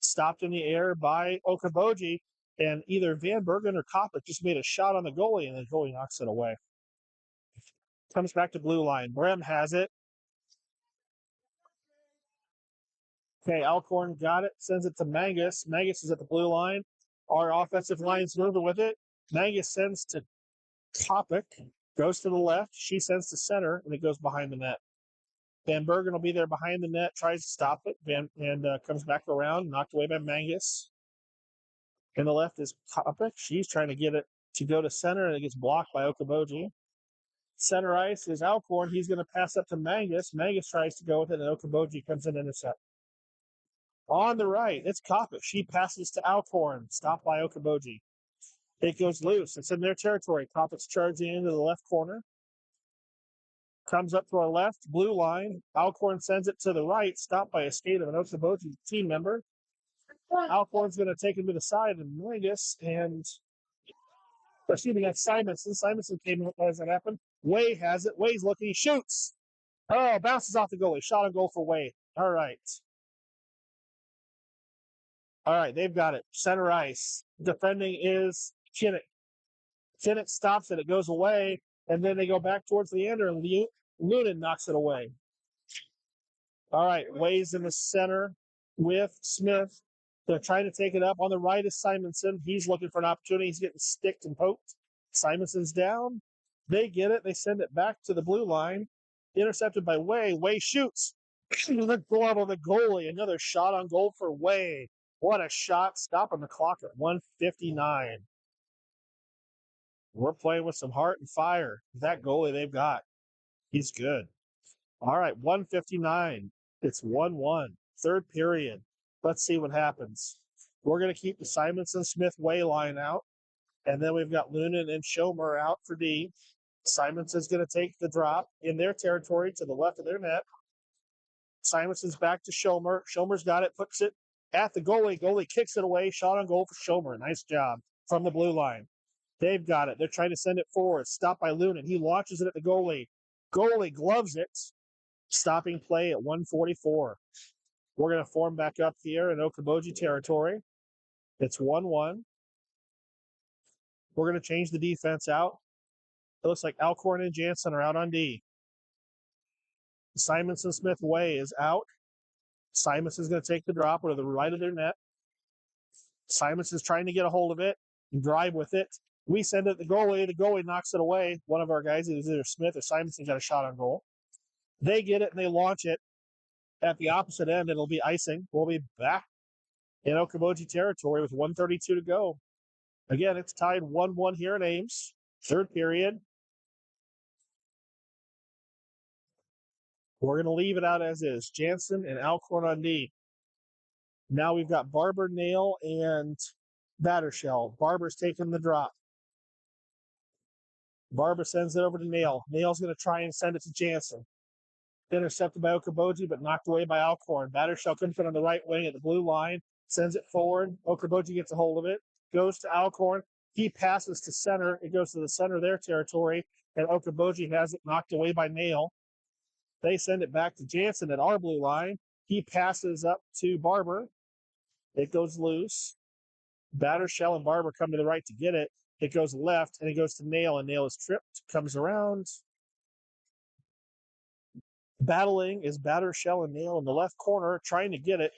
Stopped in the air by Boji, and either Van Bergen or Kopic just made a shot on the goalie, and the goalie knocks it away. Comes back to blue line. Brem has it. Okay, Alcorn got it, sends it to Mangus. Mangus is at the blue line. Our offensive line's moving with it. Mangus sends to Kopic, goes to the left. She sends to center, and it goes behind the net. Van Bergen will be there behind the net, tries to stop it, and comes back around, knocked away by Mangus. In the left is Kopic. She's trying to get it to go to center, and it gets blocked by Boji. Center ice is Alcorn. He's going to pass up to Mangus. Mangus tries to go with it, and Boji comes in and intercept. On the right, it's Kopic. She passes to Alcorn, stopped by Boji. It goes loose. It's in their territory. Kopic's charging into the left corner. Comes up to our left, blue line. Alcorn sends it to the right, stopped by a skate of an Boji team member. Alcorn's going to take him to the side of Mangus, and that's Simonson. Simonson came up as it happened. Way has it. Way's looking. He shoots. Oh, bounces off the goalie. Shot on goal for Way. All right. All right, they've got it. Center ice. Defending is Kinnick. Kinnick stops it. It goes away, and then they go back towards the end, and Noonan knocks it away. All right, Way's in the center with Smith. They're trying to take it up. On the right is Simonson. He's looking for an opportunity. He's getting sticked and poked. Simonson's down. They get it. They send it back to the blue line. Intercepted by Way. Way shoots. The glove of the goalie. Another shot on goal for Way. What a shot. Stopping the clock at 1:59. We're playing with some heart and fire. That goalie they've got, he's good. All right, 1:59. It's 1-1. Third period. Let's see what happens. We're going to keep the Simonson-Smith Way line out. And then we've got Lunan and Schomer out for D. Simonson's going to take the drop in their territory to the left of their net. Simonson's back to Schomer. Schomer's got it, puts it at the goalie. Goalie kicks it away. Shot on goal for Schomer. Nice job from the blue line. They've got it. They're trying to send it forward. Stopped by Lunan. He launches it at the goalie. Goalie gloves it. Stopping play at 1:44. We're going to form back up here in Okoboji territory. It's 1-1. We're going to change the defense out. It looks like Alcorn and Jansen are out on D. Simonson-Smith Way is out. Simonson's going to take the drop to the right of their net. Simonson's trying to get a hold of it and drive with it. We send it to the goalie. The goalie knocks it away. One of our guys, either Smith or Simonson, got a shot on goal. They get it and they launch it at the opposite end. It'll be icing. We'll be back in Okoboji territory with 1:32 to go. Again, it's tied 1-1 here in Ames. Third period. We're going to leave it out as is. Jansen and Alcorn on D. Now we've got Barber, Nail, and Battershell. Barber's taking the drop. Barber sends it over to Nail. Nail's going to try and send it to Jansen. Intercepted by Okoboji, but knocked away by Alcorn. Battershell couldn't fit on the right wing at the blue line. Sends it forward. Okoboji gets a hold of it. Goes to Alcorn. He passes to center. It goes to the center of their territory. And Okoboji has it knocked away by Nail. They send it back to Jansen at our blue line. He passes up to Barber. It goes loose. Battershell and Barber come to the right to get it. It goes left, and it goes to Nail, and Nail is tripped. Comes around. Battling is Battershell and Nail in the left corner, trying to get it.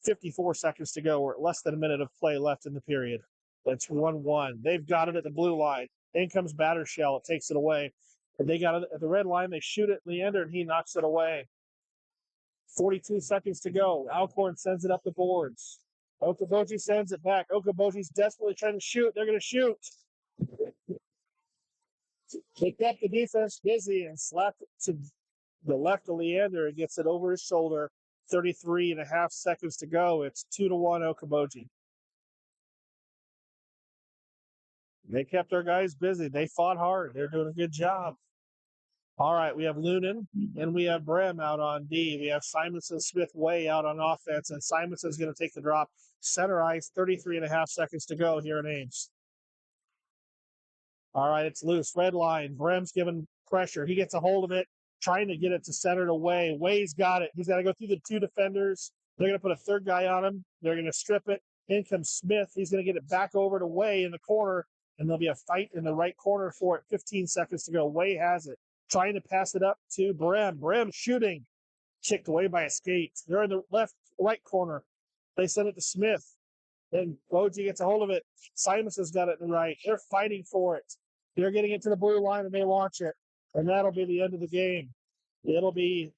54 seconds to go. We're at less than a minute of play left in the period. It's 1-1. They've got it at the blue line. In comes Battershell. It takes it away. And they got it at the red line. They shoot it, Leander, and he knocks it away. 42 seconds to go. Alcorn sends it up the boards. Okoboji sends it back. Okoboji's desperately trying to shoot. They're going to shoot. They kept the defense busy and slapped it to the left of Leander. It gets it over his shoulder. 33 and a half seconds to go. It's 2-1 Okoboji. They kept our guys busy. They fought hard. They're doing a good job. All right, we have Lunan and we have Brem out on D. We have Simonson-Smith Way out on offense, and Simonson's going to take the drop. Center ice, 33 and a half seconds to go here in Ames. All right, it's loose. Red line. Brem's giving pressure. He gets a hold of it, trying to get it to center to Way. Way's got it. He's got to go through the two defenders. They're going to put a third guy on him. They're going to strip it. In comes Smith. He's going to get it back over to Way in the corner, and there'll be a fight in the right corner for it. 15 seconds to go. Way has it. Trying to pass it up to Brem. Brem shooting. Kicked away by a skate. They're in the right corner. They send it to Smith. Then Boji gets a hold of it. Simonson's got it in the right. They're fighting for it. They're getting it to the blue line, and they launch it. And that'll be the end of the game. It'll be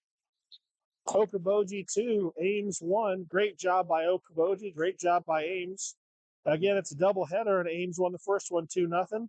Okoboji 2, Ames 1. Great job by Okoboji. Great job by Ames. Again, it's a doubleheader, and Ames won the first one 2-0.